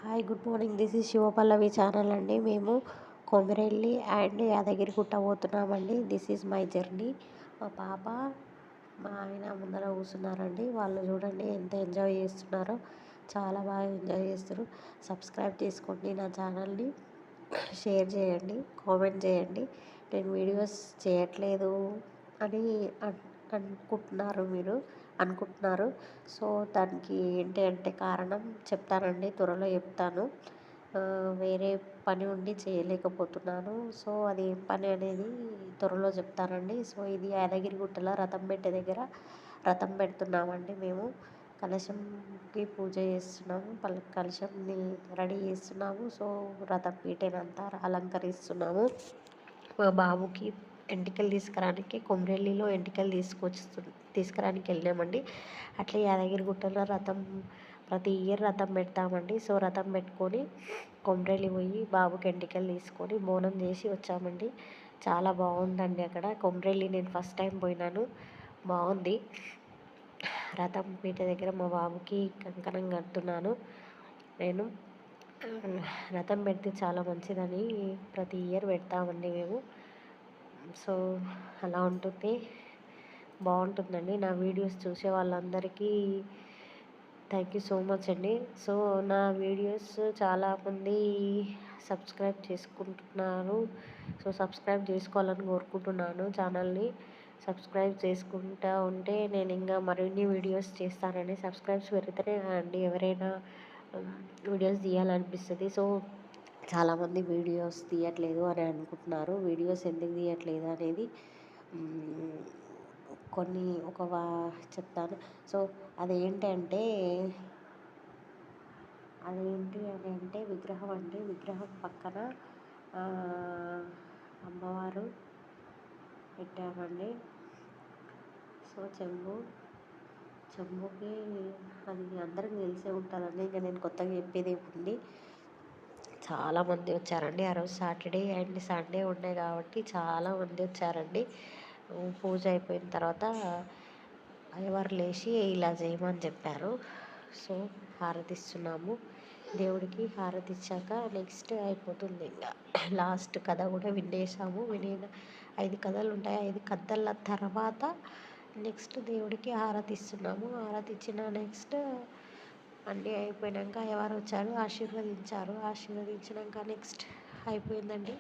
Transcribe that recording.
Hi good morning. This is Shivapallavi channel అండి. మేము Komirelli and Yadagirigutta పోతున్నామండి. This is my journey. మా పాప మా ఆయన ముందర కూర్చున్నారండి. వాళ్ళు చూడండి ఎంత ఎంజాయ్ చేస్తున్నారో, చాలా బాగా ఎంజాయ్ చేస్తారు. సబ్స్క్రైబ్ చేసుకోండి నా ఛానల్ని, షేర్ చేయండి, కామెంట్ చేయండి. నేను వీడియోస్ చేయట్లేదు అని అనుకుంటున్నారు. సో దానికి ఏంటి అంటే కారణం చెప్తానండి, త్వరలో చెప్తాను. వేరే పని ఉండి చేయలేకపోతున్నాను. సో అది ఏం పని అనేది త్వరలో చెప్తానండి. సో ఇది యాదగిరిగుట్టలో రథంపేట దగ్గర రథం పెడుతున్నామండి. మేము కలశంకి పూజ చేస్తున్నాము, కలశంని రెడీ చేస్తున్నాము. సో రథం పీటనంతా అలంకరిస్తున్నాము. మా బాబుకి ఎంటికలు తీసుకురానికి కొమరెల్లిలో ఎంటికలు తీసుకురానికి వెళ్ళామండి. అట్లే యాదగిరిగుట్టలో రథం ప్రతి ఇయర్ రథం పెడతామండి. సో రథం పెట్టుకొని కొమరెల్లి పోయి బాబుకి ఎంటికలు తీసుకొని బోనం చేసి వచ్చామండి. చాలా బాగుందండి అక్కడ కొమరెల్లి. నేను ఫస్ట్ టైం పోయినాను, బాగుంది. రథం పీట దగ్గర మా బాబుకి కంకణం కడుతున్నాను నేను. రథం పెడితే చాలా మంచిదని ప్రతి ఇయర్ పెడతామండి మేము. సో అలా ఉంటుంటే బాగుంటుందండి. నా వీడియోస్ చూసే వాళ్ళందరికీ థ్యాంక్ యూ సో మచ్ అండి. సో నా వీడియోస్ చాలామంది సబ్స్క్రైబ్ చేసుకుంటున్నారు. సో సబ్స్క్రైబ్ చేసుకోవాలని కోరుకుంటున్నాను. ఛానల్ని సబ్స్క్రైబ్ చేసుకుంటూ ఉంటే నేను ఇంకా మరిన్ని వీడియోస్ చేస్తానండి. సబ్స్క్రైబ్స్ పెరిగితేనే అండి ఎవరైనా వీడియోస్ తీయాలనిపిస్తుంది. సో చాలామంది వీడియోస్ తీయట్లేదు అని అనుకుంటున్నారు. వీడియోస్ ఎందుకు తీయట్లేదు అనేది చెప్తాను. సో అదేంటి అని అంటే విగ్రహం అండి. విగ్రహం పక్కన అమ్మవారు పెట్టామండి. సో చెంబుకి అది అందరికీ తెలిసే ఉంటుందండి. ఇంకా నేను కొత్తగా చెప్పేది ఏముంది. చాలామంది వచ్చారండి. ఆ రోజు సాటర్డే అండ్ సండే ఉండే కాబట్టి చాలామంది వచ్చారండి. పూజ అయిపోయిన తర్వాత అయ్యవారు లేచి ఇలా చేయమని చెప్పారు. సో హారతిస్తున్నాము దేవుడికి. హారతి ఇచ్చాక నెక్స్ట్ అయిపోతుంది. ఇంకా లాస్ట్ కథ కూడా వినేసాము. 5 కథలు ఉంటాయి. 5 కథల తర్వాత నెక్స్ట్ దేవుడికి హారతి ఇస్తున్నాము. హారతి ఇచ్చిన నెక్స్ట్ అన్నీ అయిపోయాక అయ్యవారు వచ్చారు, ఆశీర్వదించారు. ఆశీర్వదించినాక నెక్స్ట్ అయిపోయిందండి.